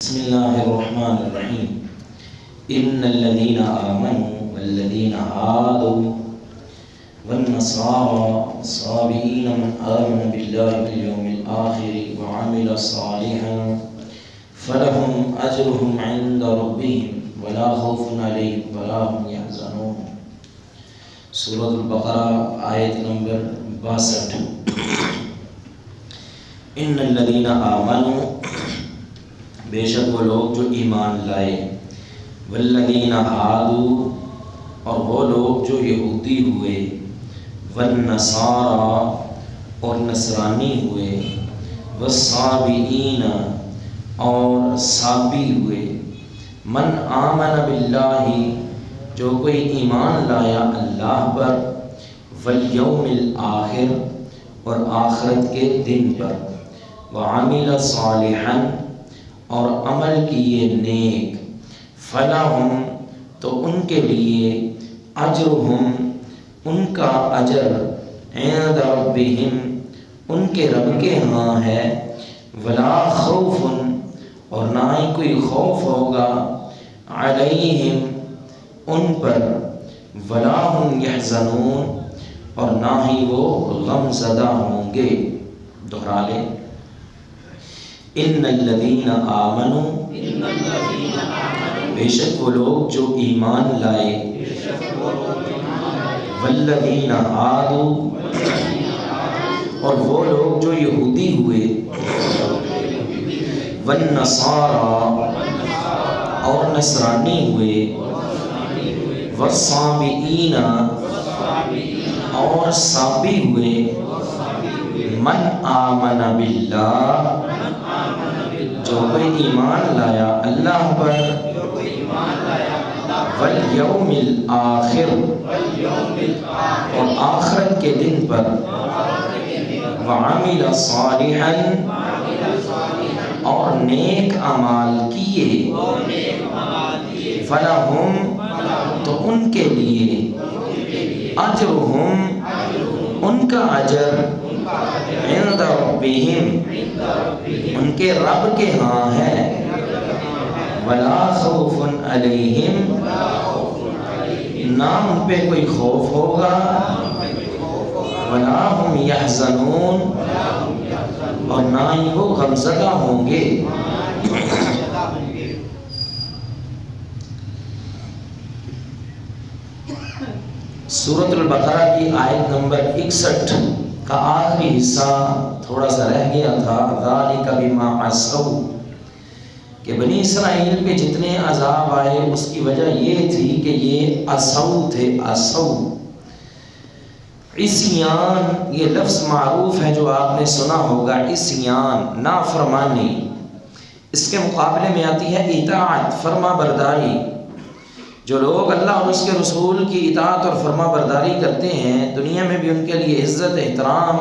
بسم الله الرحمن الرحيم إن الذين آمنوا والذين هادوا والنصارى والصابئين من آمن بالله واليوم الآخر وعمل صالحا فلهم أجرهم عند ربهم ولا خوف عليهم ولا هم يحزنون. سورة البقرہ آیت نمبر 62. ان الذين آمنوا، بے شک وہ لوگ جو ایمان لائے، والذین ہادوا، اور وہ لوگ جو یہودی ہوئے، والنصارى، اور نصرانی ہوئے، والصابئین، اور صابی ہوئے، من آمن باللہ، جو کوئی ایمان لایا اللہ پر، والیوم الآخر، اور آخرت کے دن پر، وعمل صالحا، اور عمل کیے نیک، فلہم، تو ان کے لیے، اجرہم، ان کا اجر، عند ربہم، ان کے رب کے ہاں ہے، ولا خوف، اور نہ ہی کوئی خوف ہوگا، علیہم، ان پر، ولا ہم یحزنون، اور نہ ہی وہ غم زدہ ہوں گے. دہرا لیں. ان الذین آمنوا، بے شک وہ لوگ جو ایمان لائے، والذین ہادوا، اور وہ لوگ جو یہودی ہوئے، والنصارى، اور نصرانی ہوئے، والصابئین، اور صابی ہوئے، من آمن باللہ، جو کوئی ایمان لایا اللہ پر، والیوم الآخر، اور آخرت کے دن پر، وعمل صالحا، اور نیک اعمال کیے، فلہم، تو ان کے لیے، اجرہم، ان کا اجر، عند ربہم، ان کے رب کے ہاں ہے، ولا خوف علیہم، نہ ان پہ کوئی خوف ہوگا، ولا ہم یحزنون، اور نہ ہی وہ غمزدہ ہوں گے. سورۃ البقرہ کی آیت نمبر 61 کا آخری حصہ تھوڑا سا رہ گیا تھا. ذالک بما عصوا، کہ بنی اسرائیل پہ جتنے عذاب آئے اس کی وجہ یہ تھی کہ یہ عصوا تھے. عصوا، عصیان، یہ لفظ معروف ہے جو آپ نے سنا ہوگا. عصیان، نافرمانی. اس کے مقابلے میں آتی ہے اطاعت، فرما برداری. جو لوگ اللہ اور اس کے رسول کی اطاعت اور فرما برداری کرتے ہیں، دنیا میں بھی ان کے لیے عزت احترام،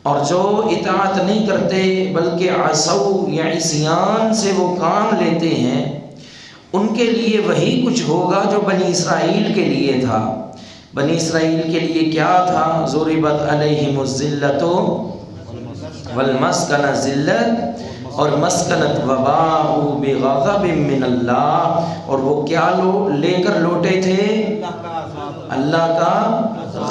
اور جو اطاعت نہیں کرتے بلکہ عصوا یا عصیان سے وہ کام لیتے ہیں، ان کے لیے وہی کچھ ہوگا جو بنی اسرائیل کے لیے تھا. بنی اسرائیل کے لیے کیا تھا؟ ضربت علیہم الذلۃ والمسکنۃ، ذلت اور مسکنت، وباءوا بغضب من اللہ، اور وہ کیا لے کر لوٹے تھے؟ اللہ کا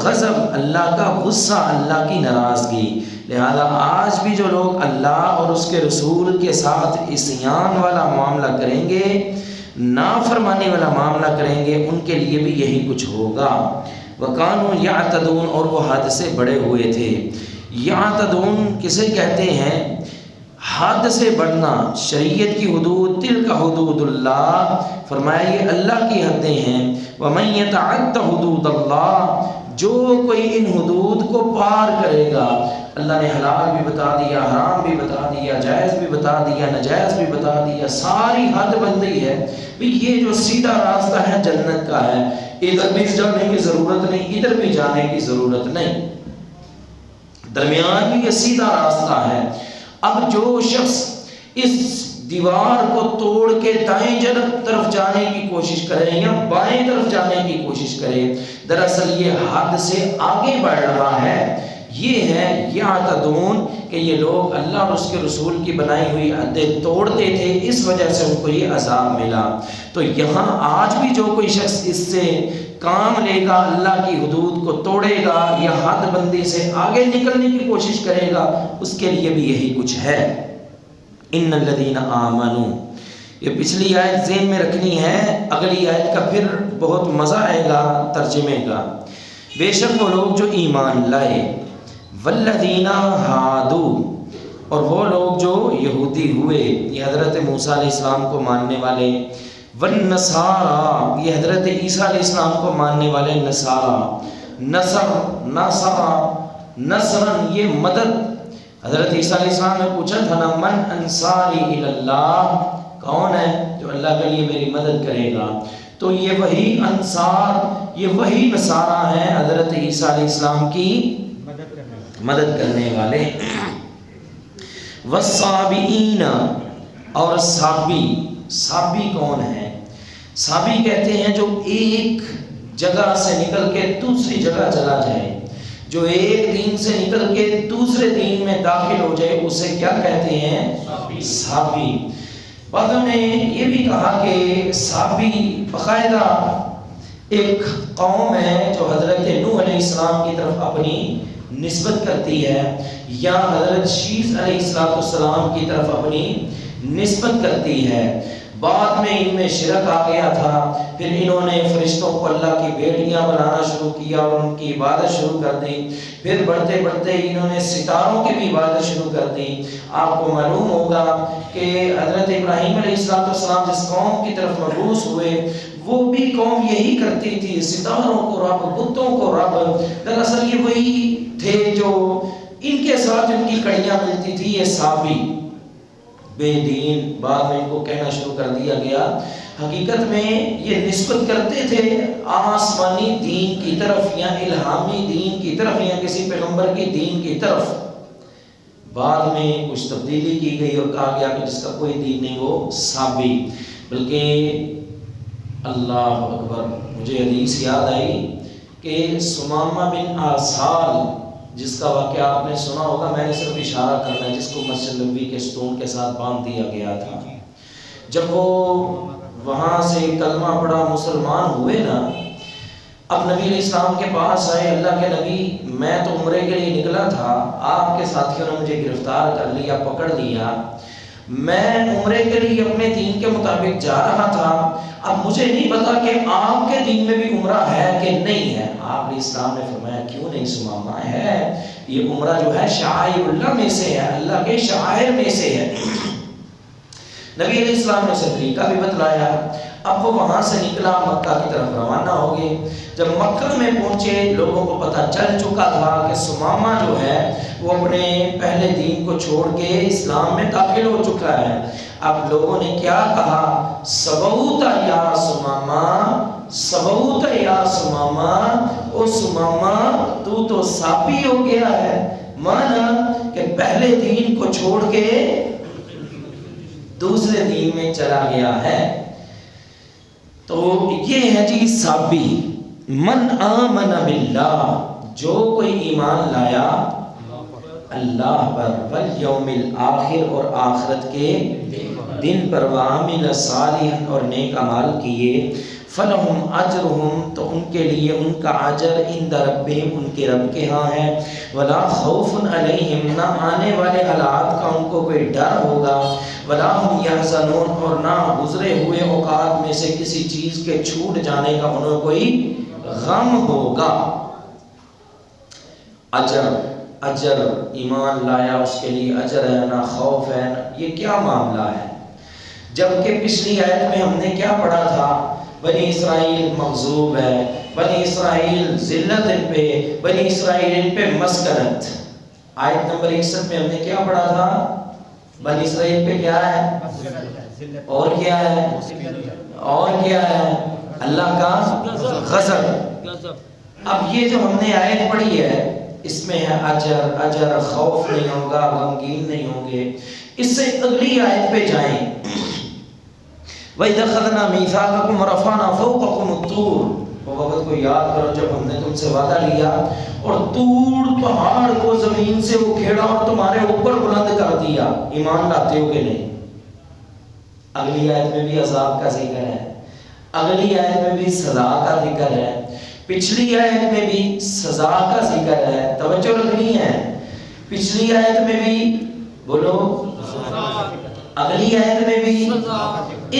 غضب، اللہ کا غصہ، اللہ کی ناراضگی. لہذا آج بھی جو لوگ اللہ اور اس کے رسول کے ساتھ عصیان والا معاملہ کریں گے، نافرمانی والا معاملہ کریں گے، ان کے لیے بھی یہی کچھ ہوگا. وَكَانُوا يَعْتَدُونَ، اور وہ حد سے بڑے ہوئے تھے. یعتدون کسے کہتے ہیں؟ حد سے بڑھنا، شریعت کی حدود. تلک حدود اللہ، فرمایا یہ اللہ کی حدیں ہیں. وَمَن يَتَعَدَّ حُدُودَ اللَّهِ، جو کوئی ان حدود کو پار کرے گا، اللہ نے حلال بھی بتا دیا، حرام بھی بتا دیا، جائز بھی بتا دیا، ناجائز بھی بتا دیا، ساری حد بن گئی ہے. یہ جو سیدھا راستہ ہے جنت کا ہے، ادھر بھی جانے کی ضرورت نہیں، ادھر بھی جانے کی ضرورت نہیں، درمیان میں یہ سیدھا راستہ ہے. اب جو شخص اس دیوار کو توڑ کے دائیں طرف جانے کی کوشش کرے یا بائیں طرف جانے کی کوشش کرے، دراصل یہ حد سے آگے بڑھ رہا ہے. یہ ہے یعتدون کہ یہ لوگ اللہ اور اس کے رسول کی بنائی ہوئی حدیں توڑتے تھے، اس وجہ سے ان کو یہ عذاب ملا۔ تو یہاں آج بھی جو کوئی شخص اس سے کام لے گا، اللہ کی حدود کو توڑے گا یا حد بندی سے آگے نکلنے کی کوشش کرے گا، اس کے لیے بھی یہی کچھ ہے۔ ان الذین آمنوا، یہ پچھلی آیت ذہن میں رکھنی ہے، اگلی آیت کا پھر بہت مزہ آئے گا ترجمے کا۔ بے شک وہ لوگ جو ایمان لائے، والذین ہادو، اور وہ لوگ جو یہودی ہوئے، یہ حضرت موسیٰ علیہ السلام کو ماننے والے، والنصارى، یہ حضرت عیسیٰ علیہ السلام کو ماننے والے نصارہ، نصرن یہ مدد۔ حضرت عیسیٰ علیہ السلام نے پوچھا تھا نا، من انصاری الی اللہ، کون ہے جو اللہ کے لیے میری مدد کرے گا؟ تو یہ وہی انصار، یہ وہی نصارہ ہیں حضرت عیسیٰ علیہ السلام کی مدد کرنے والے۔ والصابئین، اور صابی، صابی کون ہے؟ صابی کہتے ہیں جو ایک جگہ سے نکل کے دوسری جگہ چلا جائے، جو ایک دین سے نکل کے دوسرے دین میں داخل ہو جائے، اسے کیا کہتے ہیں؟ صابی۔ بعضوں نے یہ بھی کہا کہ صابی باقاعدہ ایک قوم ہے جو حضرت نوح علیہ السلام کی طرف اپنی نسبت کرتی ہے، یا حضرت شیث علیہ السلام کی طرف اپنی نسبت کرتی ہے۔ بعد میں ان میں شرک آ گیا تھا، پھر انہوں نے فرشتوں کو اللہ کی بیٹیاں بنانا شروع کیا اور ان کی عبادت شروع کر دی، پھر بڑھتے بڑھتے انہوں نے ستاروں کی بھی عبادت شروع کر دی۔ آپ کو معلوم ہوگا کہ حضرت ابراہیم علیہ السلام جس قوم کی طرف مبعوث ہوئے، وہ بھی قوم یہی کرتی تھی، ستاروں کو رب، بتوں کو رب۔ دراصل یہ وہی تھے جو ان کے ساتھ ان کی کڑیاں ملتی تھی، یہ صابی بے دین، بعد میں ان کو کہنا شروع کر دیا گیا۔ حقیقت میں یہ نسبت کرتے تھے آسمانی دین کی طرف، یا الہامی دین کی طرف، یا کسی پیغمبر کی دین کی طرف۔ بعد میں کچھ تبدیلی کی گئی اور کہا گیا کہ جس کا کوئی دین نہیں وہ صابی۔ بلکہ اللہ اکبر، مجھے حدیث یاد آئی کہ سمامہ بن آسال، جس کا واقعہ آپ نے سنا ہوگا، میں نے صرف اشارہ کرنا ہے، جس کو مسجد نبوی کے ستون کے ساتھ باندھ دیا گیا تھا۔ جب وہ وہاں سے کلمہ پڑھا، مسلمان ہوئے نا، اب نبی علیہ السلام کے پاس آئے، اللہ کے نبی میں تو عمرے کے لیے نکلا تھا، آپ کے ساتھیوں نے مجھے گرفتار کر لیا، پکڑ لیا، میں عمرے کے لیے اپنے دین کے مطابق جا رہا تھا، اب مجھے نہیں پتا کہ آپ کے دین میں بھی عمرہ ہے کہ نہیں ہے۔ آپ علیہ السلام نے فرمایا کیوں نہیں سمامہ، ہے یہ عمرہ جو ہے شعائر اللہ میں سے ہے، اللہ کے شعائر میں سے ہے۔ نبی علیہ السلام نے اسے طریقہ بھی بتلایا۔ اب وہ وہاں سے نکلا، مکہ کی طرف روانہ ہو گئے۔ جب مکہ میں پہنچے، لوگوں کو پتہ چل چکا تھا کہ سمامہ جو ہے وہ اپنے پہلے دین کو چھوڑ کے اسلام میں داخل ہو چکا ہے۔ اب لوگوں نے کیا کہا؟ سبوت یا سمامہ، سبوت یا سمامہ، او سمامہ تو صابی ہو گیا ہے، مانا کہ پہلے دین کو چھوڑ کے دوسرے دین میں چلا گیا ہے۔ تو یہ ہے جی صابی۔ من آمن باللہ، جو کوئی ایمان لایا اللہ پر، والیوم الآخر، اور آخرت کے دن پر، وعمل صالحا، اور نیک اعمال کیے، فلہم اجرہم، تو ان کے لیے ان کا اجر عند ربہم، ان کے رب کے ہاں ہے، ولا خوف علیہم، نہ آنے والے حالات کا ان کو کوئی ڈر ہوگا، ولا ہم یحزنون، اور نہ گزرے ہوئے اوقات میں سے کسی چیز کے چھوٹ جانے کا انہیں کوئی غم ہوگا۔ اجر، ایمان لایا اس کے لیے اجر ہے، نہ خوف ہے، یہ کیا معاملہ ہے؟ جبکہ پچھلی آیت میں ہم نے کیا پڑھا تھا؟ بنی اسرائیل مغضوب ہے، بنی اسرائیل ذلت ان پہ، بنی اسرائیل ان پہ مسکنت۔ آیت نمبر 61 میں ہم نے کیا پڑھا تھا؟ بنی اسرائیل پہ کیا ہے؟ اور کیا ہے؟ اور کیا ہے؟ اللہ کا غضب۔ اب یہ جو ہم نے آیت پڑھی ہے، اس میں ہے اجر، خوف نہیں ہوگا، غمگین نہیں ہوں گے۔ اس سے اگلی آیت پہ جائیں، وَإِذَا أَخَذْنَا مِيثَاقَكُمْ وَرَفَعْنَا فَوْقَكُمُ الطُّورَ وہ وقت کو یاد کرو جب ہم نے تم سے وعدہ لیا اور طور پہاڑ کو زمین سے اکھیڑا اور تمہارے اوپر بلند کر دیا. ایمان لاتے ہو کہ نہیں؟ اگلی آیت میں بھی عذاب کا ذکر ہے, اگلی آیت میں بھی سزا کا ذکر ہے, پچھلی آیت میں بھی سزا کا ذکر ہے. توجہ رکھنی ہے. پچھلی آیت میں بھی بولو, اگلی آیت میں بھی.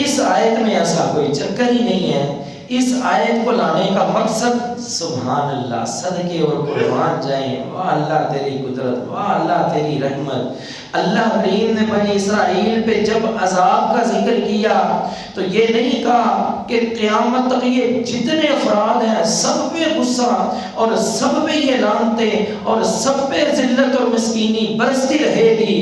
اس آیت میں ایسا کوئی چکر ہی نہیں ہے. اس آیت کو لانے کا مقصد سبحان اللہ, صدقے اور قربان جائیں. واہ اللہ تیری قدرت, واہ اللہ تیری رحمت. اللہ کریم نے بنی اسرائیل پہ جب عذاب کا ذکر کیا تو یہ نہیں کہا کہ قیامت تک یہ جتنے افراد ہیں سب پہ غصہ اور سب پہ یہ لعنتیں اور سب پہ ذلت اور مسکینی برستی رہے گی.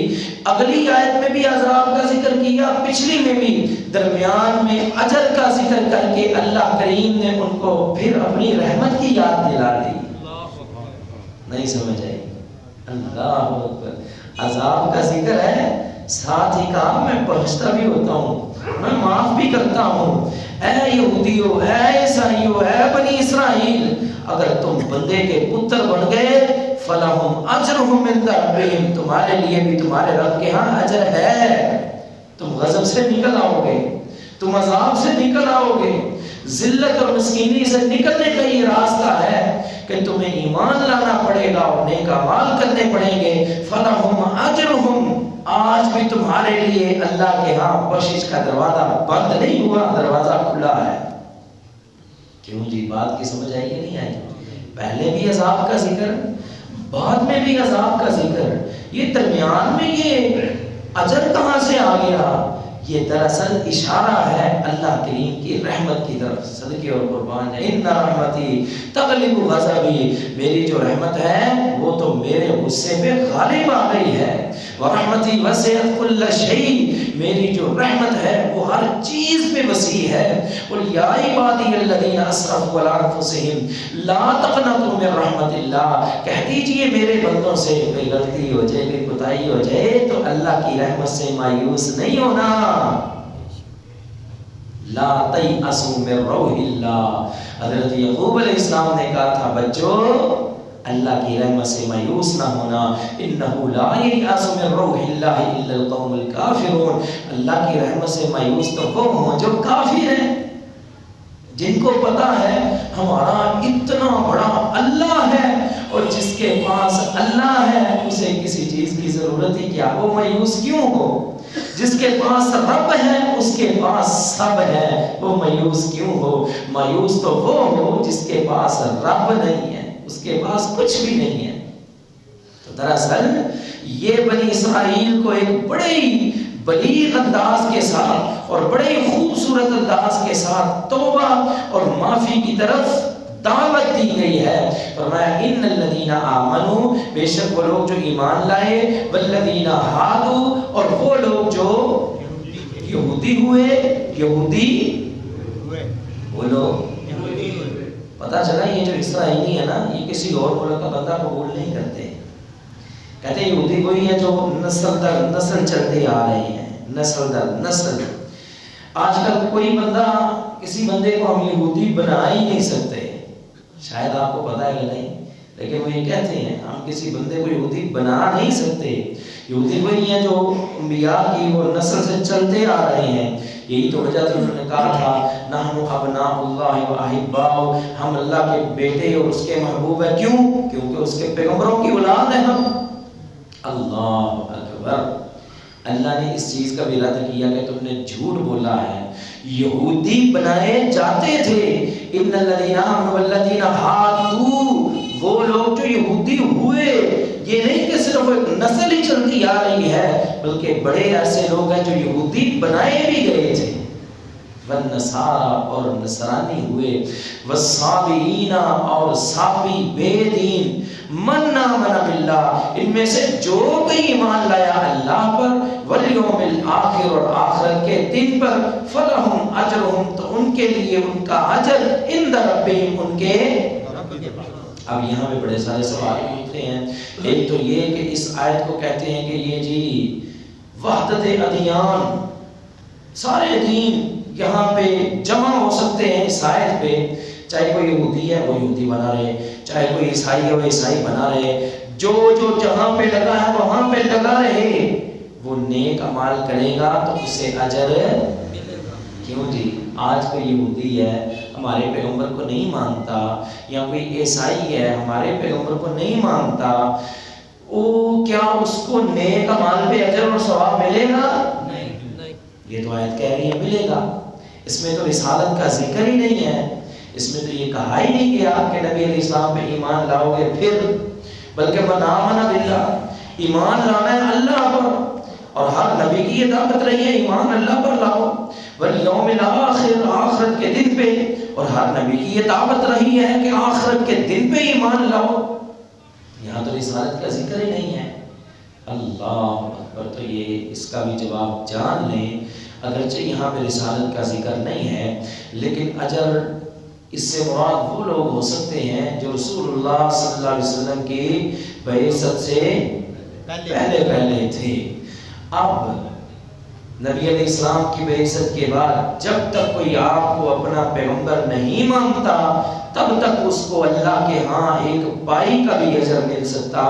اگلی آیت میں بھی عذاب کا ذکر کیا, پچھلی میں بھی, درمیان میں اجر کا ذکر کر کے اللہ کریم نے ان کو پھر اپنی رحمت کی یاد دلا دی. نہیں سمجھ آئی؟ اللہ اکبر. عذاب کا ذکر ہے, ساتھ ہی کہا میں بخشتا بھی ہوتا ہوں, میں معاف بھی کرتا ہوں. اے یہودیو, اے عیسائیو, اے بنی اسرائیل, اگر تم بندے کے پتر بن گئے فَلَهُمْ أَجْرُهُمْ عِنْدَ رَبِّهِمْ, تمہارے لیے بھی تمہارے رب کے ہاں اجر ہے. تم غضب سے نکل آؤ گے, تم عذاب سے نکل آؤ گے, ذلت اور مسکینی سے نکلنے کا یہ راستہ ہے کہ تمہیں ایمان لانا پڑے گا اور نیک اعمال کرنے پڑیں گے. فَلَهُمْ أَجْرُهُمْ, آج بھی تمہارے لیے اللہ کے ہاں بخشش کا دروازہ بند نہیں ہوا, دروازہ کھلا ہے. کیوں جی, بات کی سمجھ آئی کہ نہیں آئی؟ پہلے بھی عذاب کا ذکر, بعد میں بھی عذاب کا ذکر, یہ درمیان میں یہ اجر کہاں سے آ گیا؟ یہ دراصل اشارہ ہے اللہ کریم کی رحمت کی طرف. صدقے اور قربان ہے. ان رحمتی تغلب غضبی, میری جو رحمت ہے وہ تو میرے غصے پہ غالب آ گئی ہے. ورحمتی وسعت کل شیء, میری جو رحمت ہے وہ ہر چیز میں وسیع ہے. قل یا عبادی الذین اسرفوا علی انفسہم لا تقنطوا من رحمت اللہ, کہہ دیجئے میرے بندوں سے کوئی غلطی ہو جائے, کوئی کوتاہی ہو جائے تو اللہ کی رحمت سے مایوس نہیں ہونا. لا تیأسوا من روح اللہ, حضرت یعقوب علیہ السلام نے کہا تھا بچوں اللہ کی رحمت سے مایوس نہ ہونا. انہ لا ییأس من روح اللہ الا القوم الکافرون, اللہ کی رحمت سے مایوس تو وہ ہوں جو کافر ہیں, جن کو پتا ہے ہمارا اتنا بڑا اللہ ہے اور جس کے پاس اللہ ہے اسے کسی چیز کی ضرورت ہی کیا, وہ مایوس کیوں ہو؟ جس کے پاس رب ہے اس کے پاس سب ہے, وہ مایوس کیوں ہو؟ مایوس تو وہ ہو جس کے پاس رب نہیں ہے, اس کے پاس کچھ بھی نہیں ہے. تو دراصل یہ بنی اسرائیل کو ایک بڑے بلیغ انداز کے ساتھ اور بڑے خوبصورت انداز کے ساتھ توبہ اور معافی کی طرف دعوت دی گئی ہے. فرمایا ان الذین آمنوا, بے شک وہ لوگ جو ایمان لائے, والذین ہادوا, اور وہ لوگ جو یہودی ہوئے. یہودی وہ لوگ, پتہ چلا یہ جو اسرائیلی ہے نا یہ کسی اور ملک کا بندہ قبول نہیں کرتے. کہتے ہیں یہودی وہی ہے جو نسل در نسل چلتے آ رہے ہیں, نسل در نسل. آج کل کوئی بندہ کسی بندے کو ہم یہودی بنا ہی نہیں سکتے, شاید آپ کو پتہ ہے کہ نہیں, لیکن وہ یہ کہتے ہیں ہم کسی بندے کو یہودی بنا نہیں سکتے. یہودی وہی ہیں جو انبیاء کی وہ نسل سے چلتے آ رہے ہیں. یہی تو وجہ تھی انہوں نے کہا تھا نحن ابناء اللہ و احباؤہ, ہم اللہ کے بیٹے اور اس کے محبوب ہیں. کیوں؟ کیونکہ اس کے پیغمبروں کی اولاد ہیں ہم. اللہ اکبر. اللہ نے اس چیز کا بھی رد کیا کہ تم نے جھوٹ بولا ہے, یہودی بنائے جاتے تھے. ان الذین آمنوا والذین ہادوا, وہ لوگ جو یہودی ہوئے, یہ نہیں کہ صرف ایک نسل ہی چلتی آ رہی ہے بلکہ بڑے ایسے لوگ ہیں جو یہودی بنائے بھی گئے تھے. والنصارى, اور نصرانی ہوئے. والصابئین, اور صابی بے دین. من آمن باللہ, ان میں سے جو کوئی ایمان لایا اللہ پر, والیوم الآخر, اور آخرت کے دن پر, فلہم اجرہم, تو ان کے لیے ان کا اجر عند ربہم, ان کے اب یہاں پہ بڑے سارے سوال ہوتے ہیں. ایک تو یہ کہ اس آیت کو کہتے ہیں کہ یہ جی وحدت ادیان, سارے دین یہاں پہ جمع ہو سکتے ہیں اس آیت پہ. چاہے کوئی یہودی ہے وہ یہودی بنا رہے، چاہے کوئی عیسائی ہے وہ عیسائی بنا رہے، جو جہاں پہ لگا ہے وہاں پہ لگا رہے، وہ نیک اعمال کرے گا تو اسے اجر کیوں جی؟ آج کوئی یہودی ہے ہمارے پیغمبر کو نہیں مانتا، یا کوئی عیسائی ہے ہمارے پیغمبر کو نہیں مانتا، وہ کیا اس کو نیک اعمال پہ اجر اور ثواب ملے گا؟ نہیں۔ یہ تو آیت کہہ رہی ہے ملے گا، اس میں تو رسالت کا ذکر ہی نہیں ہے، اس میں تو یہ کہا ہی نہیں کہ آپ کے نبی علیہ السلام پہ ایمان لاؤ گے پھر، بلکہ من آمن باللہ، ایمان لانا ہے اللہ پر، اور ہر نبی کی یہ دعوت رہی ہے ایمان اللہ پر لاؤ، والیوم الآخر، آخرت کے دن پہ، اور ہر نبی کی یہ دعوت رہی ہے کہ آخرت کے دن پہ ایمان لاؤ۔ یہاں تو رسالت کا ذکر ہی نہیں ہے۔ اللہ اکبر، تو یہ اس کا بھی جواب جان لیں، اگرچہ یہاں پہ رسالت کا ذکر نہیں ہے لیکن اجر اس سے مراد وہ لوگ ہو سکتے ہیں جو رسول اللہ صلی اللہ علیہ وسلم کی بعثت سے پہلے تھے۔ اب نبی علیہ السلام کی بعثت کے بعد جب تک کوئی آپ کو اپنا پیغمبر نہیں مانتا تب تک اس کو اللہ کے ہاں ایک پائی کا بھی اجر مل سکتا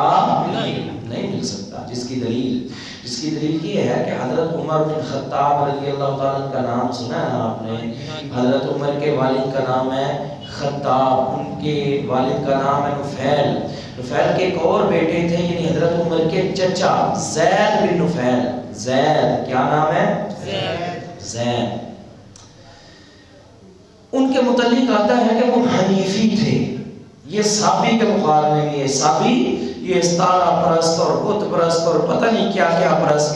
نہیں مل سکتا، جس کی دلیل یہ ہے کہ حضرت عمر بن خطاب رضی اللہ تعالیٰ کا نام سنا ہے آپ نے؟ حضرت عمر کے والد کا نام ہے خطاب، ان کے والد کا نام ہے نفیل کے ایک اور بیٹے تھے، یعنی حضرت عمر کے چچا زید بن نفیل، زید کیا نام ہے؟ زید۔ ان کے متعلق آتا ہے کہ وہ حنیفی تھے، یہ صابی کے مقابلے میں یہ ستارہ پرست اور بت پرست اور پتہ نہیں کیا پرست،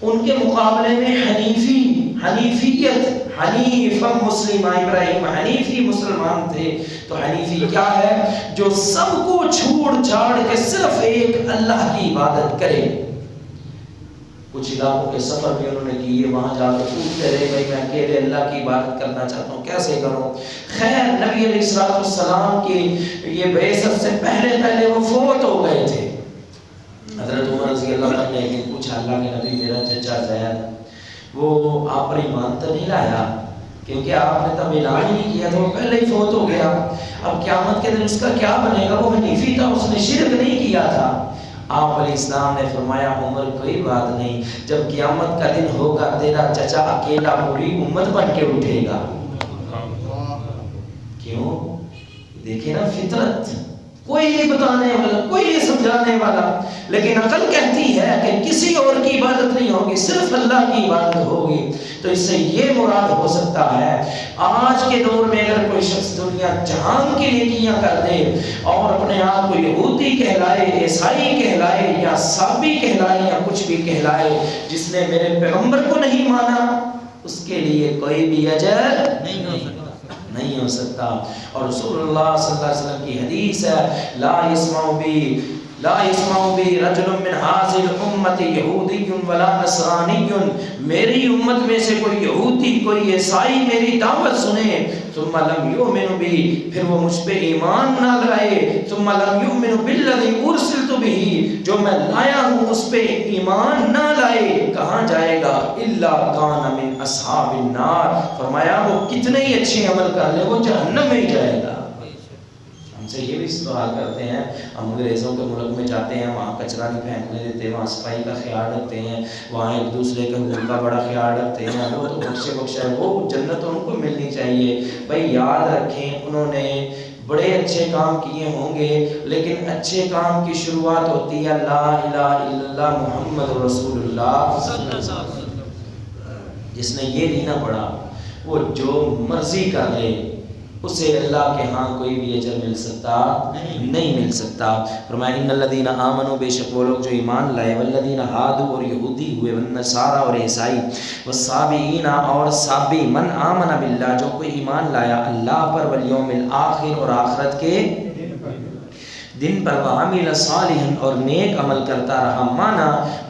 ان کے مقابلے میں حنیفیت، حنیف مسلم، ابراہیم حنیفی مسلمان تھے۔ تو حنیفی کیا ہے؟ جو سب کو چھوڑ چھاڑ کے صرف ایک اللہ کی عبادت کرے۔ کچھ علاقوں کے سفر بھی انہوں نے کیے، وہاں جا کے پوچھتے رہے بھائی میں اکیلے اللہ کی عبادت کرنا چاہتا ہوں، کیسے کروں؟ خیر نبی علیہ السلام کی یہ بعثت سے پہلے وہ فوت ہو گئے تھے۔ حضرت عمر رضی اللہ عنہ نے ایک دن پوچھا اللہ کے نبی میرا چچا زید وہ آپ پر ایمان تو نہیں لایا کیونکہ آپ نے تب اعلان ہی نہیں کیا تھا، وہ پہلے ہی فوت ہو گیا، اب قیامت کے دن اس کا کیا بنے گا؟ وہ حنیفی تھا، اس نے شرک نہیں کیا تھا۔ آپ علیہ السلام نے فرمایا عمر کوئی بات نہیں، جب قیامت کا دن ہوگا تیرا چچا اکیلا پوری امت بن کے اٹھے گا۔ کیوں؟ دیکھیں نا فطرت، کوئی نہیں بتانے والا، کوئی نہیں سمجھانے والا، لیکن عقل کہتی ہے کہ کسی اور کی عبادت نہیں ہوگی، صرف اللہ کی عبادت ہوگی۔ تو اس سے یہ مراد ہو سکتا ہے آج کے دور میں اگر کوئی شخص دنیا جہان کی نیکیاں کر دے اور اپنے آپ کو یہودی کہلائے، عیسائی کہلائے یا صابی کہلائے یا کچھ بھی کہلائے، جس نے میرے پیغمبر کو نہیں مانا اس کے لیے کوئی بھی اجر نہیں ہو سکتا۔ اور رسول اللہ صلی اللہ علیہ وسلم کی حدیث ہے لا يسمع بی رجل من هذه الامت یہودی ولا نصرانی، میری امت میں سے کوئی یہودی کوئی عیسائی میری دعوت سنے ثم لم یؤمن بی، پھر وہ مجھ پہ ایمان نہ لائے، ثم لم یؤمن بالذی ارسلت بہ، جو میں لایا ہوں اس پہ ایمان نہ لائے، کہاں جائے گا؟ الا کان من اصحاب النار، فرمایا وہ کتنے ہی اچھے عمل کر لے وہ جہنم میں ہی جائے گا۔ ہم سے یہ بھی سوال کرتے ہیں، ہم انگریزوں کے ملک میں جاتے ہیں وہاں کچرا نہیں پھینکنے دیتے، وہاں صفائی کا خیال رکھتے ہیں، وہاں ایک دوسرے کے حقوق کا بڑا خیال رکھتے ہیں، وہ تو بخشے وہ جنت ان کو ملنی چاہیے۔ بھائی یاد رکھیں انہوں نے بڑے اچھے کام کیے ہوں گے لیکن اچھے کام کی شروعات ہوتی ہے لا الہ الا اللہ محمد رسول اللہ۔ جس نے یہ نہیں نہ پڑھا وہ جو مرضی کر لے اسے اللہ کے ہاں کوئی بھی اجر مل سکتا نہیں مل سکتا۔ فرمایا ان الذین آمنوا، بے شک وہ لوگ جو ایمان لائے، والذین ہادوا اور یہودی ہوئے، والنصارى اور عیسائی، والصابئین اور صابی، من آمن باللہ جو کوئی ایمان لایا اللہ پر، والیوم الآخر اور آخرت کے دن پر وعمل صالحا اور نیک عمل کرتا رہا.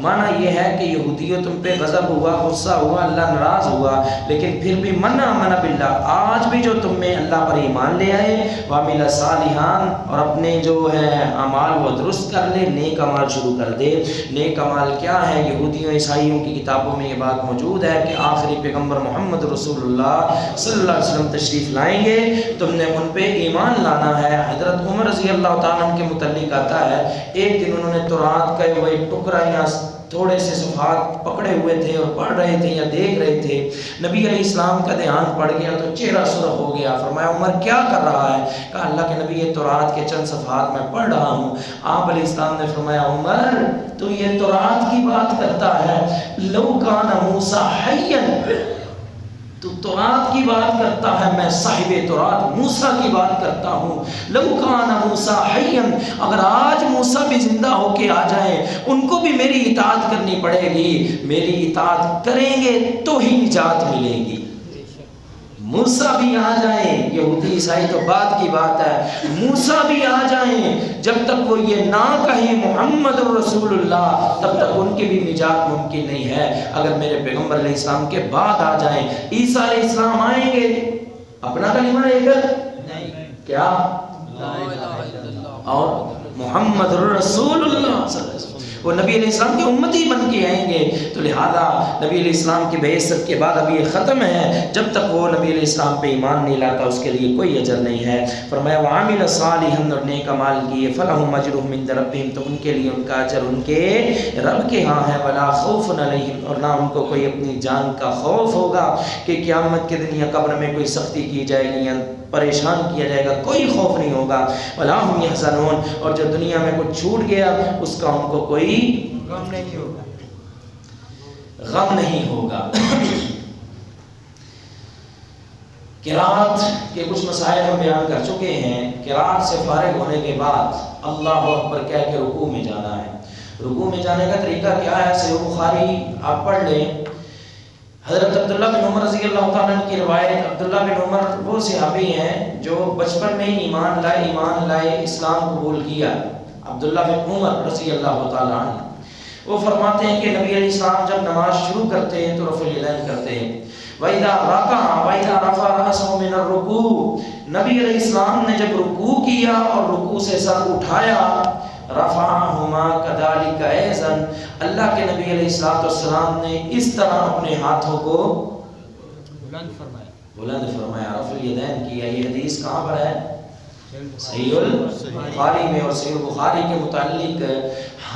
مانا یہ ہے کہ یہودیوں تم پہ غضب ہوا، غصہ ہوا، اللہ ناراض ہوا، لیکن پھر بھی من آمن باللہ، آج بھی جو تم میں اللہ پر ایمان لے آئے، وعمل صالحا اور اپنے جو ہے اعمال وہ درست کر لے، نیک عمل شروع کر دے. نیک عمل کیا ہے؟ یہودیوں عیسائیوں کی کتابوں میں یہ بات موجود ہے کہ آخری پیغمبر محمد رسول اللہ صلی اللہ علیہ وسلم تشریف لائیں گے، تم نے ان پہ ایمان لانا ہے. حضرت عمر رضی اللہ تعالیٰ عنہ کے متعلق آتا ہے ایک دن انہوں نے تورات کا وہ ایک ٹکڑا یا تھوڑے سے صفحات پکڑے ہوئے تھے اور پڑھ رہے تھے یا دیکھ رہے تھے. نبی علیہ السلام کا دھیان پڑ گیا تو چہرہ سرخ ہو گیا. فرمایا عمر کیا کر رہا ہے؟ کہا اللہ کے نبی یہ تورات کے چند صفحات میں پڑھ رہا ہوں. آپ علیہ السلام نے فرمایا عمر تو یہ تورات کی بات کرتا ہے؟ لو کان موسیٰ حیا، تو تورات کی بات کرتا ہے، میں صاحب تورات موسیٰ کی بات کرتا ہوں. لو کان موسیٰ حیا، اگر آج موسیٰ بھی زندہ ہو کے آ جائیں ان کو بھی میری اطاعت کرنی پڑے گی. میری اطاعت کریں گے تو ہی نجات ملے گی. موسیٰ بھی آ جائیں، یہودی عیسائی تو بات کی بات ہے، موسیٰ بھی آ جائیں، جب تک وہ یہ نہ کہیں محمد رسول اللہ تب تک ان کی بھی نجات ممکن نہیں ہے. اگر میرے پیغمبر علیہ السلام کے بعد آ جائیں، عیسیٰ علیہ السلام آئیں گے اپنا کلمہ لے کر کیا اور محمد رسول اللہ صلی اللہ علیہ وسلم وہ نبی علیہ السلام کے امتی بن کے آئیں گے. تو لہذا نبی علیہ السلام کی بعثت کے بعد ابھی یہ ختم ہے، جب تک وہ نبی علیہ السلام پہ ایمان نہیں لاتا اس کے لیے کوئی اجر نہیں ہے. فرمایا وعمل صالحا اور نیک اعمال کیے، فلہم اجرہم عند ربہم، تو ان کے لیے ان کا اجر ان کے رب کے ہاں ہے. ولا خوف علیہم، اور نہ ان کو کوئی اپنی جان کا خوف ہوگا کہ قیامت کے دن یا قبر میں کوئی سختی کی جائے گی یا پریشان کیا جائے گا، کوئی خوف نہیں ہوگا. ولا هم يحزنون، اور جو دنیا میں کچھ چھوٹ گیا اس کا ان کو کوئی غم نہیں ہوگا. قرات کے کچھ مسائل ہم بیان کر چکے ہیں. قرات سے فارغ ہونے کے بعد اللہ اکبر کہہ کے رکوع میں جانا ہے. رکوع میں جانے کا طریقہ کیا ہے؟ صحیح بخاری آپ پڑھ لیں. حضرت عبداللہ بن عمر رضی اللہ تعالیٰ عنہ کی روایت. عبداللہ بن عمر وہ صحابی ہیں جو بچپن میں ایمان لائے اسلام قبول کیا. عبداللہ بن عمر رضی اللہ تعالیٰ عنہ وہ فرماتے ہیں کہ نبی علیہ السلام جب نماز شروع کرتے ہیں تو رفع الیدین کرتے ہیں. وَإِذَا رَكَعَ وَإِذَا رَفَعَ رَأْسَهُ مِنَ الرُّكُوعِ، نبی علیہ السلام نے جب رکوع کیا اور رکوع سے سر اٹھایا، رفعہما کذالک ایضاً، اللہ کے نبی علیہ السلام نے اس طرح اپنے ہاتھوں کو بلند فرمایا، رفع الیدین کیا. یہ حدیث کہاں پر ہے؟ صحیح البخاری میں. اور صحیح البخاری کے متعلق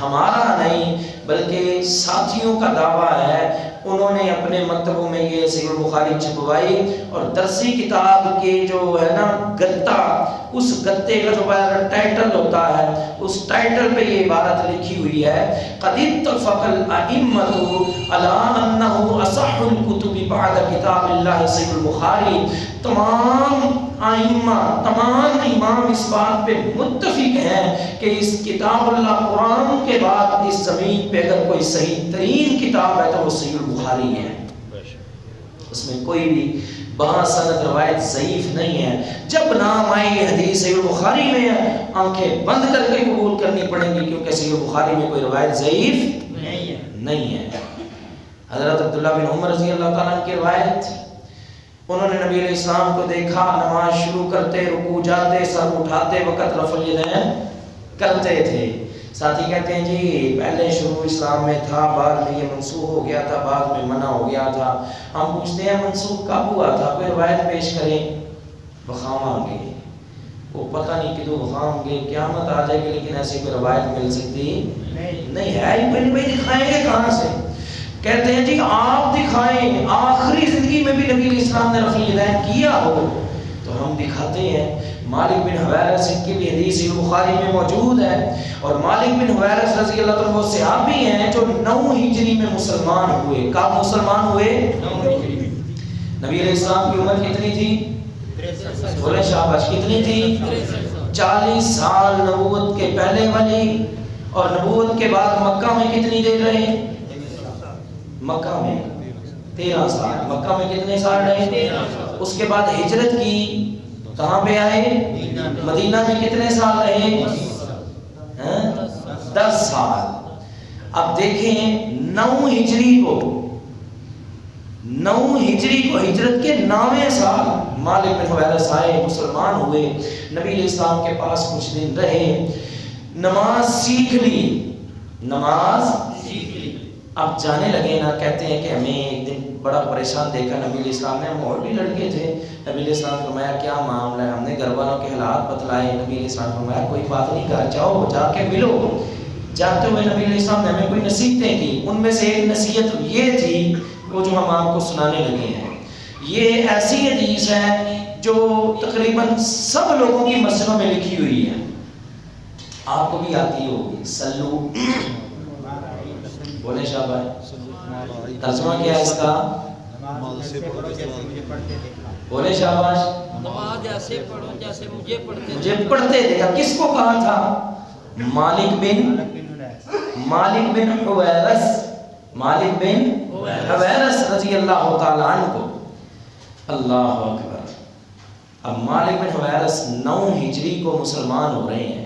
ہمارا نہیں بلکہ ساتھیوں کا دعویٰ ہے، انہوں نے اپنے مکتبوں میں یہ صحیح البخاری چھپوائی اور درسی کتاب کے جو ہے نا گتا، اس گتے کا جو ٹائٹل ہوتا ہے اس ٹائٹل پہ یہ عبارت لکھی ہوئی ہے قد اتفق الائمۃ علی انہ اصح الکتب بعد کتاب اللہ صحیح البخاری. تمام ائمہ، تمام امام اس بات پہ متفق ہیں کہ اس کتاب اللہ قرآن کے بعد اس زمین پہ اگر کوئی صحیح ترین کتاب ہے تو وہ صحیح البخاری ہے. اس میں کوئی بھی باسند روایت ضعیف نہیں ہے. جب نام آئے یہ حدیث صحیح البخاری میں ہے آنکھیں بند کر کے قبول کرنی پڑیں گی کیونکہ صحیح البخاری میں کوئی روایت ضعیف نہیں ہے. حضرت عبداللہ بن عمر رضی اللہ تعالیٰ عنہ کی روایت، انہوں نے نبی علیہ السلام کو دیکھا نماز شروع کرتے، رکوع جاتے، سر اٹھاتے وقت رفع الیدین کرتے تھے. ساتھی کہتے ہیں جی پہلے شروع اسلام میں تھا، بعد میں یہ منسوخ ہو گیا تھا، بعد میں منع ہو گیا تھا. ہم پوچھتے ہیں منسوخ کب ہوا تھا؟ کوئی روایت پیش کریں. بخام گے، وہ پتہ نہیں کدو بخام گے، قیامت آ جائے گی لیکن ایسی کوئی روایت مل سکتی نہیں ہے. کوئی نہیں دکھائیں گے کہاں سے؟ کہتے ہیں جی آپ دکھائیں آخری زندگی میں بھی نبی علیہ السلام نے رفع الیدین کیا ہو تو ہم دکھاتے ہیں. مالک بن حویرث کی بھی حدیث بخاری میں موجود ہے اور مالک بن حویرث رضی اللہ عنہ وہ صحابی ہیں جو 9 ہجری میں مسلمان ہوئے. کب مسلمان ہوئے؟ 9 ہجری میں. نبی علیہ السلام کی عمر کتنی تھی؟ بولے شاباش کتنی تھی؟ 40 سال نبوت کے پہلے والی. اور نبوت کے بعد مکہ میں کتنی دیر رہے؟ مکہ میں 13 سال. مکہ میں کتنے سال رہے؟ 13 سال. اس کے بعد ہجرت کی، کہاں پہ آئے؟ مدینہ میں کتنے سال رہے؟ 10 سال. اب دیکھیں 9 ہجری کو ہجرت کے 9ویں سال مالک بن حویرث آئے, مسلمان ہوئے, نبی علیہ السلام کے پاس کچھ دن رہے, نماز سیکھ لی. اب جانے لگے نا, کہتے ہیں کہ ہمیں ایک دن بڑا پریشان دیکھا نبی علیہ السلام نے, ہم اور بھی لڑکے تھے. نبی علیہ السلام نے فرمایا کیا معاملہ ہے؟ ہم نے گھر والوں کے حالات بتلائے. نبی علیہ السلام نے فرمایا کوئی بات نہیں, گھر جاؤ, جا کے ملو. جاتے ہوئے نبی علیہ السلام نے ہمیں کوئی نصیحتیں کی, ان میں سے ایک نصیحت یہ تھی وہ جو ہم آپ کو سنانے لگے ہیں. یہ ایسی حدیث ہے جو تقریباً سب لوگوں کی مسجدوں میں لکھی ہوئی ہے, آپ کو بھی آتی ہوگی. سلو بولے شاباش, ترجمہ کیا ہے اس کا؟ بولے شاباش. نماز ایسے پڑھو جیسے مجھے پڑھتے دیکھا. کس کو کہا تھا؟ مالک بن حویرث رضی اللہ تعالیٰ عنہ کو. اللہ اکبر. اب مالک بن حویرث 9 ہجری کو مسلمان ہو رہے ہیں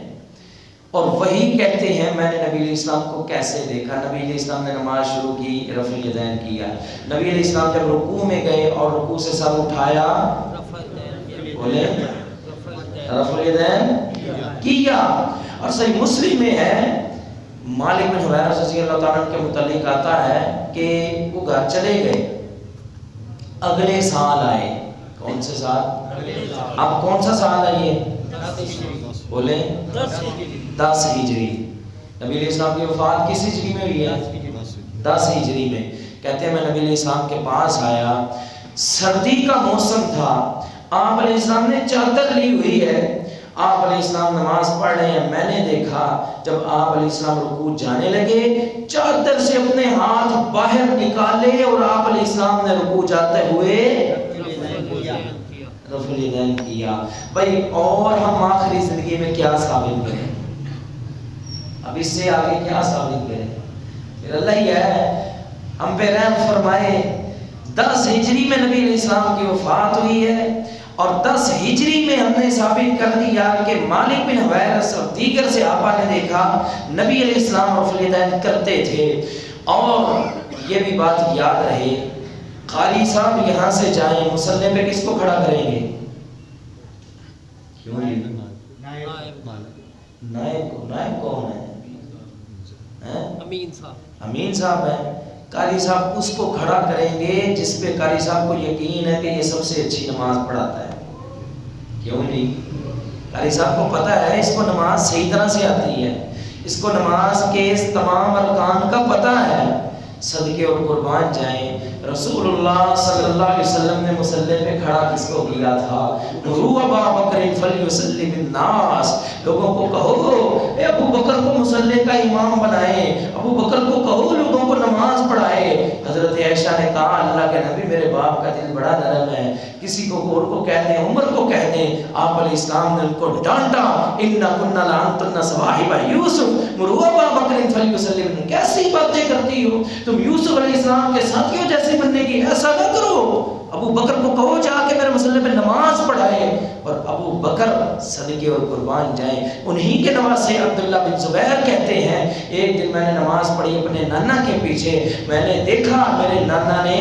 اور وہی کہتے ہیں میں نے نبی علیہ السلام کو کیسے دیکھا. نبی علیہ السلام نے نماز شروع کی, رفع الیدین کیا. نبی علیہ السلام جب رکوع میں گئے اور رکوع سے سر اٹھایا, بولے رفع الیدین کیا. اور صحیح مسلم میں ہے, مالک بن حویرث رضی اللہ تعالیٰ عنہ کے متعلق آتا ہے کہ وہ گھر چلے گئے, اگلے سال آئے. کون سے سال؟ اب کون سا سال ہے یہ؟ بولے 10 ہجری. نبی علیہ السلام کی وفات کس ہجری میں ہوئی ہے؟ 10 ہجری میں. کہتے ہیں میں نبی علیہ السلام کے پاس آیا, سردی کا موسم تھا, آپ علیہ السلام نے چادر لی ہوئی ہے, آپ علیہ السلام نماز پڑھ رہے ہیں. میں نے دیکھا جب آپ علیہ السلام رکوع جانے لگے, چادر سے اپنے ہاتھ باہر نکالے اور آپ علیہ السلام نے رکوع جاتے ہوئے رفع الیدین کیا. بھائی اور ہم آخری زندگی میں کیا ثابت کریں؟ اب اس سے آگے کیا ثابت کریں؟ پھر اللہ ہی ہے, ہم پہ رحم فرمائے. 10 ہجری میں نبی علیہ السلام کی وفات ہوئی ہے اور 10 ہجری میں ہم نے ثابت کر دیا کہ مالک بن حویرث اور دیگر صحابہ نے دیکھا نبی علیہ السلام رفع الیدین کرتے تھے. اور یہ بھی بات یاد رہے, قاری صاحب یہاں سے جائیں, مصلی پہ کس کو کھڑا کریں گے؟ کیوں نائب کو. نائب کون ہے؟ امین صاحب ہیں. قاری صاحب اس کو کھڑا کریں گے جس پہ قاری صاحب کو یقین ہے کہ یہ سب سے اچھی نماز پڑھاتا ہے. کیوں نہیں؟ قاری صاحب کو پتہ ہے اس کو نماز صحیح طرح سے آتی ہے, اس کو نماز کے تمام ارکان کا پتہ ہے. صدقے اور قربان جائیں, رسول اللہ صلی اللہ علیہ وسلم نے مصلی پہ کھڑا کس کو کیا تھا؟ مروا ابا بکر فلیصلی بالناس. لوگوں کو کہو اے ابو بکر کو مصلی کا امام بنائیں, ابو بکر کو کہو لوگوں کو نماز پڑھائے. حضرت عائشہ نے کہا اللہ کے نبی میرے باپ کا دل بڑا نرم ہے, کسی کو غور کو کہہ دیں, عمر کو کہہ دیں. آپ علیہ السلام نے ان کو ڈانٹا, انا کنا لعنتن صواحب یوسف مروا ابا بکر فلیصلی بالناس. کیسی باتیں کرتی ہو تم, یوسف علیہ السلام کے ساتھیوں جیسے بننے کی, ایسا نہ کرو. ابو بکر کو کہو جا کے میرے مصلی پہ نماز پڑھائے. اور ابو بکر صدقے اور قربان جائیں انہی کے نواسے عبداللہ بن زبیر کہتے ہیں ایک دن میں نے نماز پڑھی اپنے نانا کے پیچھے, میں نے دیکھا میرے نانا نے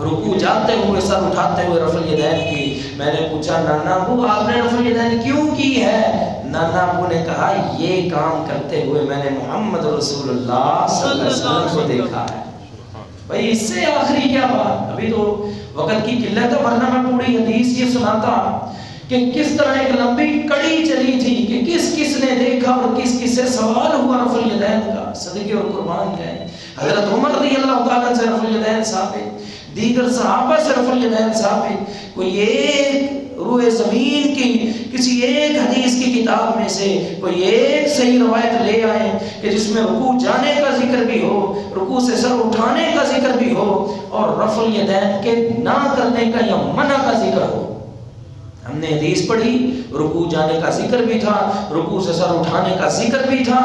رکوع جاتے ہوئے سر اٹھاتے ہوئے رفع الیدین کی. میں نے پوچھا نانا ابو آپ نے رفع الیدین کیوں کی ہے؟ نانا ابو نے کہا یہ کام کرتے ہوئے میں نے محمد رسول اللہ صلی اللہ علیہ وسلم کو دیکھا ہے. بھائی اس سے آخری کیا بات؟ ابھی تو وقت کی قلت ہے, ورنہ میں پوری حدیث یہ سناتا کہ کس طرح ایک لمبی کڑی چلی تھی کہ کس کس نے دیکھا اور کس کس سے سوال ہوا رفع الیدین کا. صدقے اور قربان جائیں, حضرت عمر رضی اللہ تعالیٰ سے رفع الیدین ثابت, دیگر صحابہ سے رفع الیدین ثابت. کوئی ایک روئے زمین کی کسی ایک حدیث کی کتاب میں سے کوئی ایک صحیح روایت لے آئیں کہ جس میں رکوع جانے کا ذکر بھی ہو, رکوع سے سر اٹھانے کا ذکر بھی ہو اور رفع الیدین کے نہ کرنے کا یا منع کا ذکر ہو. ہم نے حدیث پڑھی, رکوع جانے کا ذکر بھی تھا, رکوع سے سر اٹھانے کا ذکر بھی تھا.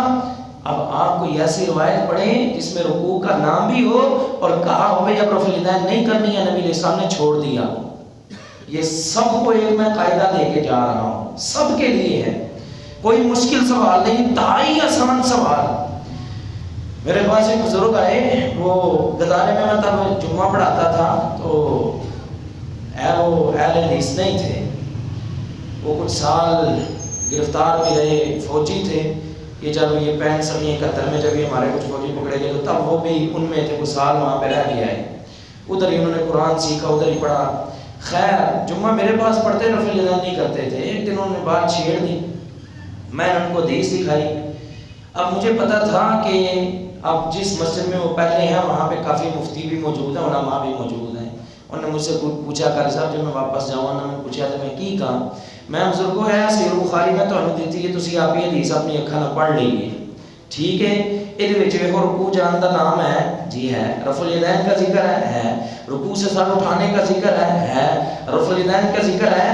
اب آپ کوئی ایسی روایت پڑھیں جس میں رکوع کا نام بھی ہو اور کہا ہو بھئی اب رفع الیدین نہیں کرنی ہے, نبی علیہ السلام نے چھوڑ دیا. یہ سب کو ایک میں قاعدہ دے کے جا رہا ہوں, سب کے لیے ہے. کوئی مشکل سوال نہیں، انتہائی آسان سوال۔ میرے پاس ایک بزرگ آئے، وہ گدارے میں تب جمعہ پڑھاتا تھا، تو وہ اہل حدیث نہیں تھے، وہ کچھ سال گرفتار بھی رہے، فوجی تھے۔ یہ جب یہ 65-71 میں جب یہ ہمارے کچھ فوجی پکڑے گئے تو تب وہ بھی ان میں تھے، کچھ سال وہاں پہ رہ گیا ہے، ادھر ہی انہوں نے قرآن سیکھا، ادھر ہی پڑھا۔ خیر جمعہ میرے پاس پڑھتے، رفع الیدین نہیں کرتے تھے۔ ایک دن انہوں نے بات چھیڑ دی، میں نے ان کو حدیث دکھائی۔ اب مجھے پتا تھا کہ اب جس مسجد میں وہ پہلے ہیں وہاں پہ کافی مفتی بھی موجود ہیں، علماء بھی موجود ہیں۔ انہوں نے مجھ سے پوچھا، قاری صاحب جب میں واپس جاؤں نا، میں نے پوچھا تو میں کی کہا، میں بزرگوں ہے صحیح بخاری میں تمہیں دیتی ہے، تسی آپ یہ حدیث اپنی اکھاں نال پڑھ لیجیے، ٹھیک ہے؟ یہ رکوع جان کا نام ہے جی، ہے رفع الیدین کا ذکر ہے، رکوع سے سر اٹھانے کا ذکر ہے، رفع الیدین کا ذکر ہے،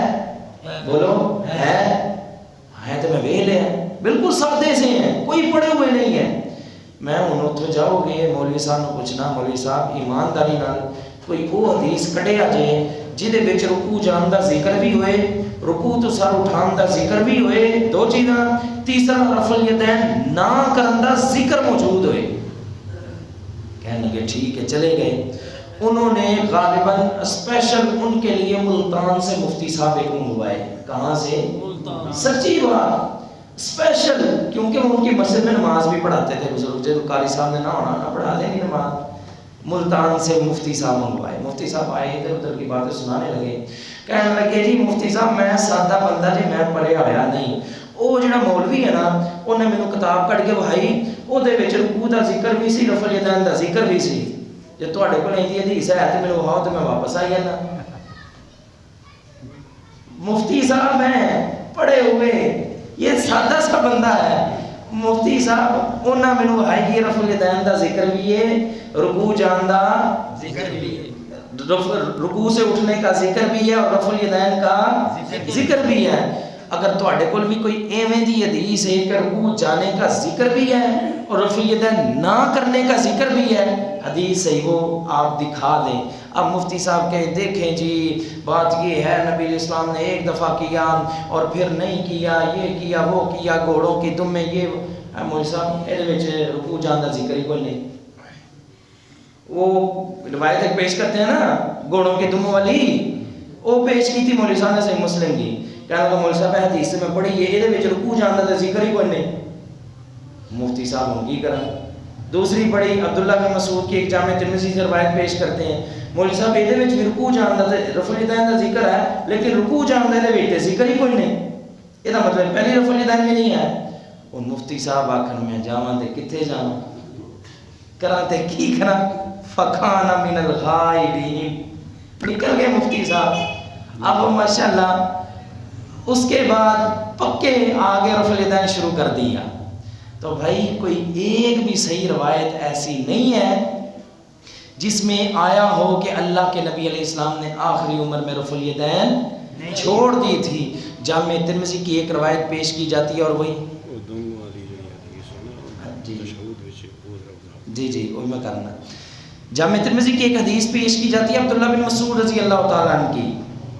بولو ہے تو میں ویلے ہیں، بالکل سادے سے ہیں، کوئی پڑھے ہوئے نہیں ہیں۔ میں ہوں اتھے جاؤ گے مولوی صاحب نے پوچھنا، مولوی صاحب ایمانداری نال کوئی وہ حدیث کڈیا جے جہدے وچ رکوع جان دا ذکر بھی ہوئے، رکوع تو سر اٹھان دا ذکر بھی ہوئے، دو چیزاں، تیسرا رفع الیدین نہ کرن دا ذکر موجود ہوئے۔ کہنے لگے ٹھیک ہے، چلے گئے۔ انہوں نے غالباً اسپیشل ان کے لیے ملتان سے مفتی صاحب ایک منگوائے۔ کہاں سے؟ ملتان۔ سچی بات، اسپیشل، کیونکہ وہ ان کی مسجد میں نماز بھی پڑھاتے تھے بزرگ، جو قاری صاحب نے نہ ہونا نہ پڑھا دینی نماز۔ ملتان سے مفتی صاحب منگوائے۔ مفتی صاحب آئے، ادھر ادھر کی باتیں سنانے لگے، کہنے لگے جی مفتی صاحب میں سادہ بندہ جی، میں پڑھیا ہویا نہیں، وہ جڑا مولوی ہے نا انہیں مینوں کتاب کڈ کے بھائی، وہ رکوع دا ذکر بھی سی، رفع الیدین دا ذکر بھی سی، جے تواڈے کول ایندی حدیث ہے تے مینوں وہاؤ تے میں واپس آ جانا۔ مفتی صاحب ہیں پڑھے ہوئے، یہ سادہ سا بندہ ہے، مفتی صاحب انہاں مینوں بھائی یہ رفع الیدین دا ذکر بھی ہے، رکوع جان دا ذکر بھی ہے، رکوع سے اٹھنے کا ذکر بھی ہے اور رفع الیدین کا ذکر بھی ہے۔ اگر تواڈے کول بھی کوئی ایویں دی حدیث ہے کہ رکوع جانے کا ذکر بھی ہے اور رفع الیدین نہ کرنے کا ذکر بھی ہے، حدیث ہے وہ آپ دکھا دیں۔ اب مفتی صاحب کہے دیکھیں جی بات یہ ہے، نبی علیہ السلام نے ایک دفعہ کیا اور پھر نہیں کیا، یہ کیا وہ کیا، گھوڑوں کی دم میں یہ، مولوی صاحب یہ رکوع جان کا ذکر ہی کوئی نہیں۔ وہ روایت ایک پیش کرتے ہیں نا گھوڑوں کی دم والی، وہ پیش کی تھی مولوی صاحب نے صحیح مسلم کی، کہنے لگا مولوی صاحب حدیث سے میں پڑھی یہ رکوع جان کا ذکر ہی کوئی نہیں۔ مفتی صاحب ہم کی کریں؟ دوسری پڑھی عبداللہ بن مسعود کی ایک جامع ترمذی سے روایت پیش کرتے ہیں، مولوی صاحب یہ رکوع جان کا رفع الیدین کا ذکر ہے لیکن رکوع جان کا ذکر ہی کوئی نہیں، یہ مطلب پہلی رفع الیدین میں نہیں ہے۔ اور مفتی صاحب آخر میں جاواں تے کتھے جاواں، کراں تے کی کراں، فکان من الغائبین، نکل گئے مفتی صاحب۔ اب ماشاءاللہ اس کے بعد پکے آگے رفع الیدین شروع کر دیا۔ تو بھائی کوئی ایک بھی صحیح روایت ایسی نہیں ہے جس میں آیا ہو کہ اللہ کے نبی علیہ السلام نے آخری عمر میں رفع الیدین چھوڑ دی تھی۔ جامع ترمذی کی ایک روایت پیش کی جاتی ہے اور وہی جی وہی میں کرنا، جامع ترمذی کی ایک حدیث پیش کی جاتی ہے عبداللہ بن مسعود رضی اللہ تعالیٰ عنہ کی۔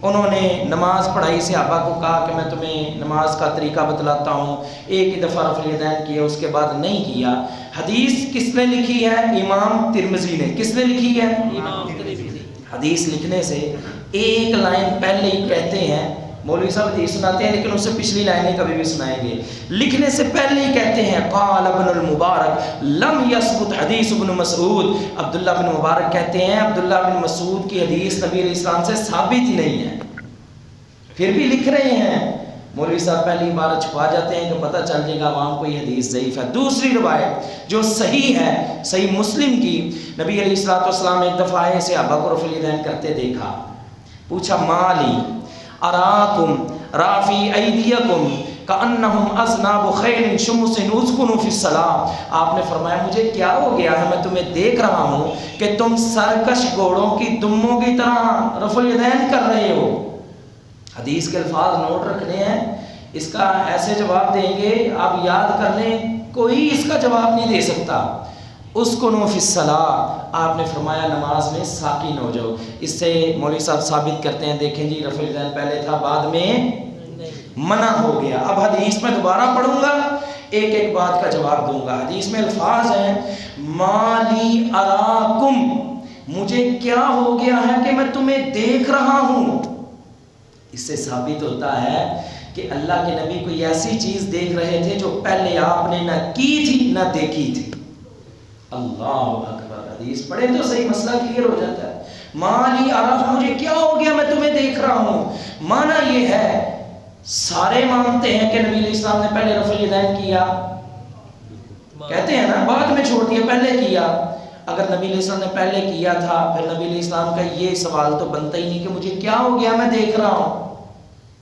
انہوں نے نماز پڑھائی، صحابہ کو کہا کہ میں تمہیں نماز کا طریقہ بتلاتا ہوں، ایک ہی دفعہ رفع الیدین کیا، اس کے بعد نہیں کیا۔ حدیث کس نے لکھی ہے؟ امام ترمذی نے۔ کس نے لکھی ہے؟ امام ترمذی۔ حدیث لکھنے سے ایک لائن پہلے ہی کہتے ہیں، مولوی صاحب حدیث سناتے ہیں لیکن اس سے پچھلی لائنیں کبھی بھی سنائیں گے، لکھنے سے پہلے ہی کہتے ہیں قال ابن المبارک لم يثبت حدیث ابن مسعود، عبداللہ بن مبارک کہتے ہیں عبداللہ بن مسعود کی حدیث نبی علیہ السلام سے ثابت ہی نہیں ہے، پھر بھی لکھ رہے ہیں۔ مولوی صاحب پہلی بار چھپا جاتے ہیں کہ پتہ چل جائے گا عوام کو یہ حدیث ضعیف ہے۔ دوسری روایت جو صحیح ہے، صحیح مسلم کی، نبی علیہ السلام ایک دفعہ آئے صحابہ کو رفع الیدین کرتے دیکھا، پوچھا مالی اراکم رافی ایدیکم کانہم اذناب خیل شمس اسکنوا فی الصلاۃ، آپ نے فرمایا مجھے کیا ہو گیا ہے، میں تمہیں دیکھ رہا ہوں کہ تم سرکش گھوڑوں کی دموں کی طرح رفع الیدین کر رہے ہو۔ حدیث کے الفاظ نوٹ رکھنے ہیں، اس کا ایسے جواب دیں گے آپ یاد کر لیں، کوئی اس کا جواب نہیں دے سکتا۔ اسکنوا فی الصلاۃ، آپ نے فرمایا نماز میں ساکن ہو جاؤ۔ اس سے مولوی صاحب ثابت کرتے ہیں، دیکھیں جی رفع الیدین پہلے تھا بعد میں منع ہو گیا. اب حدیث میں دوبارہ پڑھوں گا, ایک ایک بات کا جواب دوں گا. حدیث میں الفاظ ہیں مالی اراکم, مجھے کیا ہو گیا ہے کہ میں تمہیں دیکھ رہا ہوں. اس سے ثابت ہوتا ہے کہ اللہ کے نبی کوئی ایسی چیز دیکھ رہے تھے جو پہلے آپ نے نہ کی تھی نہ دیکھی تھی. اللہ اکبر. حدیث پڑھیں تو صحیح مسئلہ کلیئر ہو جاتا ہے. مالی اراکم, مجھے کیا ہو گیا میں تمہیں دیکھ رہا ہوں. معنی یہ ہے سارے مانتے ہیں کہ نبی علیہ السلام نے پہلے رفع الیدین کیا, کہتے ہیں نا, بعد میں چھوڑ دیا, پہلے کیا. اگر نبی علیہ السلام نے پہلے کیا تھا پھر نبی علیہ السلام کا یہ سوال تو بنتا ہی نہیں کہ مجھے کیا ہو گیا میں دیکھ رہا ہوں.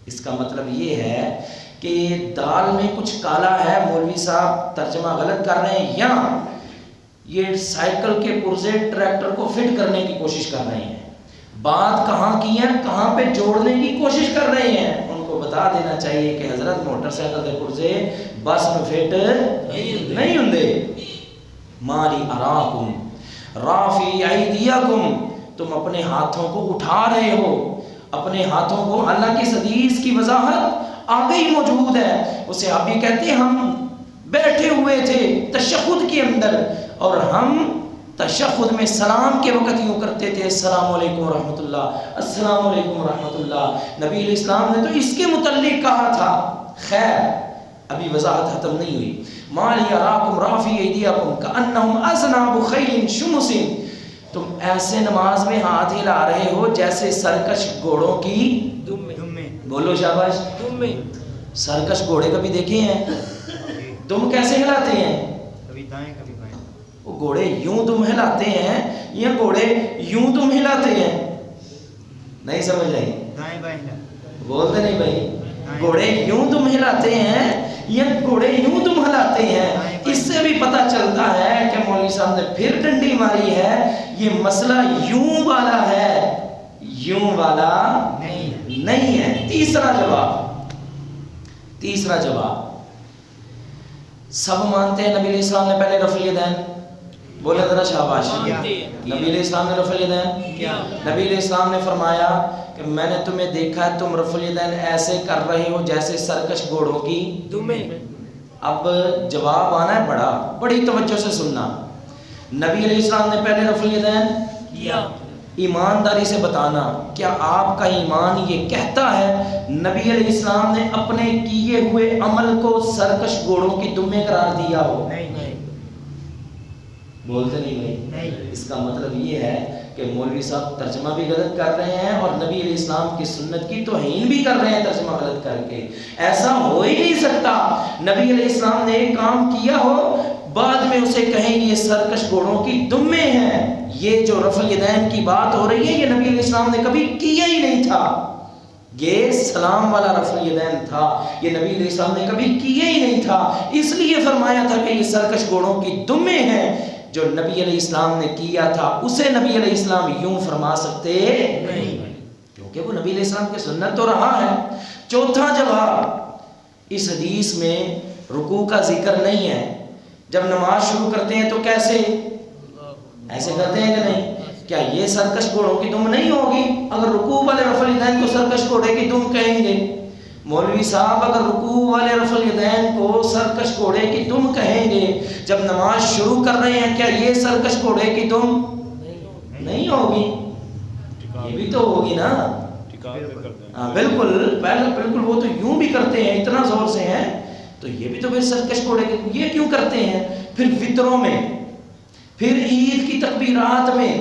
اس کا مطلب یہ ہے کہ دال میں کچھ کالا ہے, مولوی صاحب ترجمہ غلط کر رہے ہیں, یا یہ سائیکل کے پرزے ٹریکٹر کو فٹ کرنے کی کوشش کر رہے ہیں. بات کہاں کی ہے, کہاں پہ جوڑنے کی کوشش کر رہے ہیں. ان کو بتا دینا چاہیے کہ حضرت موٹر سائیکل کے پرزے بس میں فٹ نہیں ہوندے. مالی اراکم رافی ایدیکم, تم اپنے ہاتھوں کو اٹھا رہے ہو, اپنے ہاتھوں کو. اللہ کی حدیث کی وضاحت آگے ہی موجود ہے. وہ صحابی کہتے ہیں ہم بیٹھے ہوئے تھے تشہد کے اندر, اور ہم تشہد میں سلام کے وقت یوں کرتے تھے السلام علیکم ورحمۃ اللہ, السلام علیکم ورحمۃ اللہ. نبی علیہ السلام نے تو اس کے متعلق کہا تھا. خیر ابھی وضاحت ختم نہیں ہوئی. مالی اراکم رافی ایدیکم کأنہم اذناب خیل شمس, تم ایسے نماز میں ہاتھ ہلا رہے ہو جیسے سرکش گھوڑوں کی دم میں. بولو شاباش. دم میں. سرکش گھوڑے کبھی دیکھے ہیں؟ دم کیسے ہلاتے ہیں؟ کبھی دائیں کبھی بائیں. وہ گھوڑے یوں دم ہلاتے ہیں یا گھوڑے یوں دم ہلاتے ہیں؟ نہیں سمجھ آئی؟ دائیں بائیں. بولتے نہیں بھائی. گھوڑے یوں دم ہلاتے ہیں یا گھوڑے یوں دم ہلاتے ہیں؟ اس سے بھی پتہ چلتا ہے کہ مولوی صاحب نے پھر ڈنڈی ماری ہے. یہ مسئلہ یوں والا ہے, یوں والا نہیں ہے. تیسرا جواب, سب مانتے ہیں نبی علیہ السلام نے پہلے رفع الیدین, بولے ذرا شاباش. نبی علیہ السلام نے رفع الیدین, نبی علیہ السلام نے فرمایا کہ میں نے تمہیں دیکھا ہے تم رفع الیدین ایسے کر رہے ہو جیسے سرکش گھوڑوں کی دم میں. اب جواب آنا ہے بڑی توجہ سے سننا. نبی علیہ السلام نے پہلے رفع الیدین کیا. ایمانداری سے بتانا, کیا آپ کا ایمان یہ کہتا ہے نبی علیہ السلام نے اپنے کیے ہوئے عمل کو سرکش گھوڑوں کی دم میں قرار دیا ہو؟ نہیں. بولتے نہیں بھائی. اس کا مطلب یہ ہے کہ مولوی صاحب ترجمہ بھی غلط کر رہے ہیں اور نبی علیہ السلام کی سنت کی توہین بھی کر رہے ہیں ترجمہ غلط کر کے. ایسا ہو ہی نہیں سکتا. نبی علیہ السلام نے ایک کام کیا ہو, بعد میں اسے کہیں یہ سرکش گھوڑوں کی دمیں ہیں. یہ جو رفع الیدین کی بات ہو رہی ہے یہ نبی علیہ السلام نے کبھی کیا ہی نہیں تھا. یہ سلام والا رفع الیدین تھا, یہ نبی علیہ السلام نے کبھی کیا ہی نہیں تھا. اس لیے فرمایا تھا کہ یہ سرکش گھوڑوں کی دمیں ہیں. جو نبی علیہ السلام نے کیا تھا اسے نبی علیہ السلام یوں فرما سکتے نہیں, کیونکہ وہ نبی علیہ السلام کی سنت تو رہا ہے. چوتھا جواب, اس حدیث میں رکوع کا ذکر نہیں ہے. جب نماز شروع کرتے ہیں تو کیسے ایسے کرتے ہیں کہ نہیں؟ کیا یہ سرکش گھوڑوں کی دم نہیں ہوگی؟ اگر رکوع والے رفع الیدین کو سرکش گھوڑے کی دم کہیں گے, مولوی صاحب اگر رکوع والے رفع الیدین کو سرکش گھوڑے کی دم کہیں گے, جب نماز شروع کر رہے ہیں کیا یہ سرکش گھوڑے کی دم نہیں ہوگی؟ یہ بھی تو ہوگی نا. ہاں بالکل, بالکل وہ تو یوں بھی کرتے ہیں, اتنا زور سے ہیں, تو یہ بھی تو پھر سرکش گھوڑے کی. یہ کیوں کرتے ہیں؟ پھر وطروں میں, پھر عید کی تکبیرات میں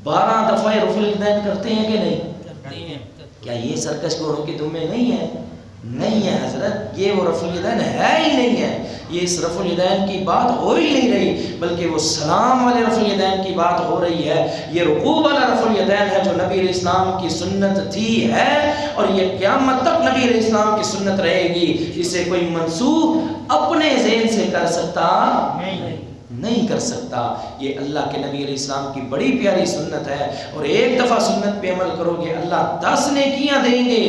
12 دفعہ رفع الیدین کرتے ہیں کہ نہیں؟ کیا یہ سرکش گھوڑوں کی دمیں نہیں ہیں؟ نہیں ہے حضرت, یہ وہ رفع الیدین ہے ہی نہیں ہے. یہ اس رفع الیدین کی بات ہو ہی نہیں رہی, بلکہ وہ سلام والے رفع الیدین کی بات ہو رہی ہے. یہ رکوع والا رفع الیدین ہے جو نبی علیہ السلام کی سنت تھی ہے, اور یہ قیامت تک نبی علیہ السلام کی سنت رہے گی. اسے کوئی منسوخ اپنے ذہن سے کر سکتا نہیں کر سکتا. یہ اللہ کے نبی علیہ السلام کی بڑی پیاری سنت ہے, اور ایک دفعہ سنت پہ عمل کرو گے اللہ 10 نیکیاں دیں گے.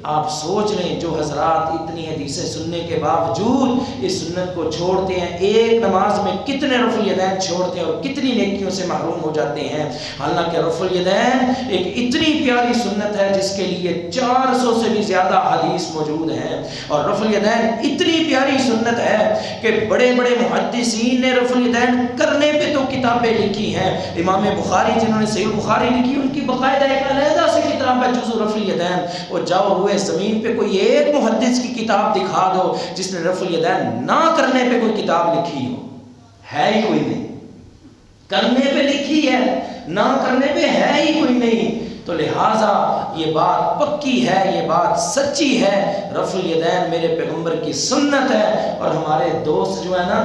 آپ سوچ لیں جو حضرات اتنی حدیثیں سننے کے باوجود اس سنت کو چھوڑتے ہیں، ایک نماز میں کتنے رفع الیدین چھوڑتے ہیں اور کتنی نیکیوں سے محروم ہو جاتے ہیں۔ حالانکہ رفع الیدین ایک اتنی پیاری سنت ہے جس کے لیے 400 سے بھی زیادہ حدیث موجود ہیں، اور رفع الیدین اتنی پیاری سنت ہے کہ بڑے بڑے محدثین نے رفع الیدین کرنے پہ تو کتابیں لکھی ہیں۔ امام بخاری جنہوں نے صحیح بخاری لکھی، ان کی باقاعدہ ایک علیحدہ سے کتاب ہے جزء رفع الیدین، اور جاؤ روئے زمین پہ کوئی ایک محدث کی کتاب دکھا دو جس نے رفع الیدین نہ کرنے پہ کوئی کتاب لکھی ہو، ہے ہی کوئی نہیں۔ کرنے پہ لکھی ہے، نہ کرنے پہ ہے ہی کوئی نہیں۔ تو لہٰذا یہ بات پکی ہے، یہ بات سچی ہے، رفع الیدین میرے پیغمبر کی سنت ہے۔ اور ہمارے دوست جو ہے نا،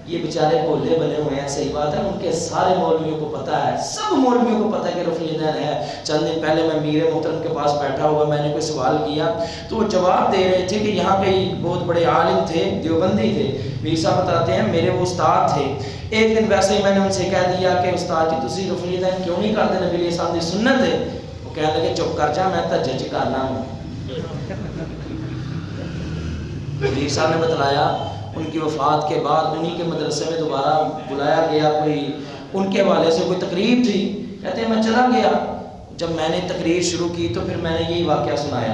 یہ بیچارے بھولے بنے ہوئے ہیں، صحیح بات ہے، ان کے سارے مولویوں کو پتہ ہے، سب مولویوں کو پتہ ہے کہ رفع الیدین ہے۔ چند دن پہلے میں میر محترم کے پاس بیٹھا ہوا، میں نے کوئی سوال کیا تو وہ جواب دے رہے تھے کہ یہاں پہ بہت بڑے عالم تھے، دیوبندی تھے، میر صاحب بتاتے ہیں میرے وہ استاد تھے۔ ایک دن ویسے ہی میں نے ان سے کہہ دیا کہ استاد جی تسی رفع الیدین کیوں نہیں کرتے، نبی علیہ السلام کی سنت ہے۔ وہ کہنے لگے چپ کر جا، میں تہجد کرنا ہوں۔ میر صاحب نے بتلایا ان کی وفات کے بعد انہی کے مدرسے میں دوبارہ بلایا گیا، کوئی ان کے حوالے سے کوئی تقریب تھی، کہتے ہیں میں چلا گیا۔ جب میں نے تقریر شروع کی تو پھر میں نے یہی واقعہ سنایا۔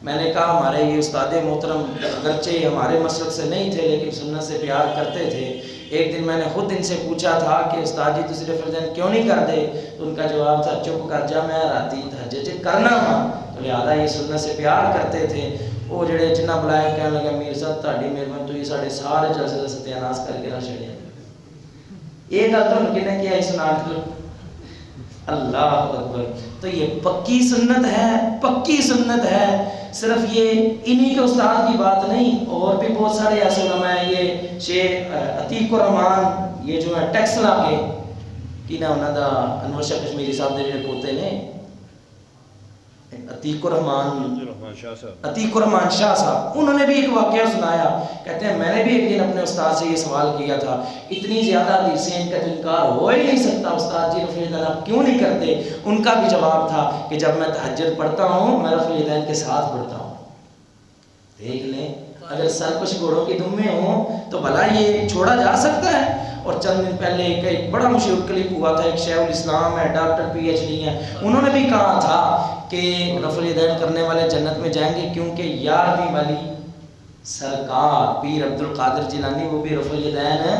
میں نے کہا ہمارے یہ استاد محترم اگرچہ ہمارے مسلک سے نہیں تھے لیکن سنت سے پیار کرتے تھے۔ ایک دن میں نے خود ان سے پوچھا تھا کہ استاد جی تسی رفع الیدین کیوں نہیں کرتے، تو ان کا جواب تھا چپ کر جا، میں راتی تہجد کرنا وا۔ تو لہٰذا یہ سنت سے پیار کرتے تھے۔ وہ جڑے جنہ بلائے کہنے لگا میر صاحب تہاڈی مہربانی تو یہ سارے سارے جلسے کا ستیاناس کر کے رکھ چھڑیا۔ یہ گل تو کہنے کیا سنا دو، اللہ اکبر۔ تو یہ پکی سنت ہے، پکی سنت ہے۔ صرف یہ انہی کے استاد کی بات نہیں، اور بھی بہت سارے ایسے علماء ہیں۔ یہ شیخ عتیق الرحمان یہ جو ہے ٹیکسلا کے کی نا انہوں دا انور شاہ کشمیری صاحب نے جڑے پوتے نے عتیق الرحمان شاہ صاحب، انہوں نے بھی ایک واقعہ سنایا۔ کہتے ہیں میں نے بھی ایک دن اپنے استاد سے یہ سوال کیا تھا، اتنی زیادہ حدیثیں ان کا تو انکار ہو ہی نہیں سکتا، استاد جی رفع الیدین آپ کیوں نہیں کرتے؟ ان کا بھی جواب تھا کہ جب میں تہجد پڑھتا ہوں میں رفع الیدین کے ساتھ پڑھتا ہوں۔ دیکھ لیں، اگر سر کچھ گھوڑوں کی دم میں ہوں تو بھلا یہ چھوڑا جا سکتا ہے۔ اور چند دن پہلے ایک بڑا مشہور کلپ ہوا تھا، ایک شیخ الاسلام ہے، ڈاکٹر پی ایچ ڈی ہیں، انہوں نے بھی کہا تھا کہ رفع الیدین کرنے والے جنت میں جائیں گے کیونکہ 11ویں والی سرکار پیر عبد القادر جیلانی وہ بھی رفع الیدین ہے،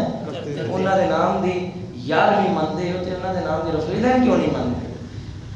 انہوں نے نام دی 11ویں مندے ہوتے، انہوں نے نام دی رفع الیدین کیوں نہیں مانتے؟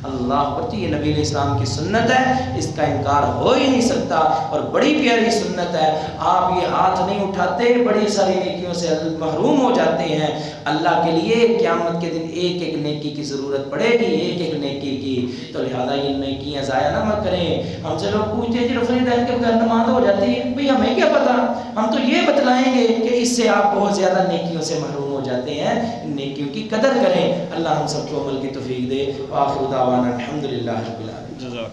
اللہ پر یہ نبی علیہ السلام کی سنت ہے، اس کا انکار ہو ہی نہیں سکتا، اور بڑی پیاری سنت ہے۔ آپ یہ ہاتھ نہیں اٹھاتے، بڑی ساری نیکیوں سے محروم ہو جاتے ہیں۔ اللہ کے لیے قیامت کے دن ایک ایک نیکی کی ضرورت پڑے گی، ایک ایک نیکی کی، تو لہذا یہ نیکیاں ضائع نہ مت کریں۔ ہم سے لوگ پوچھتے ہیں کہ رفع الیدین کے بغیر نماز ہو جاتی ہے، بھئی ہمیں کیا پتا، ہم تو یہ بتلائیں گے کہ اس سے آپ بہت زیادہ نیکیوں سے محروم ہو جاتے ہیں۔ ان نیکیوں کی قدر کریں۔ اللہ ہم سب کو عمل کی توفیق دے۔ وآخر دعوانا الحمدللہ رب العالمین۔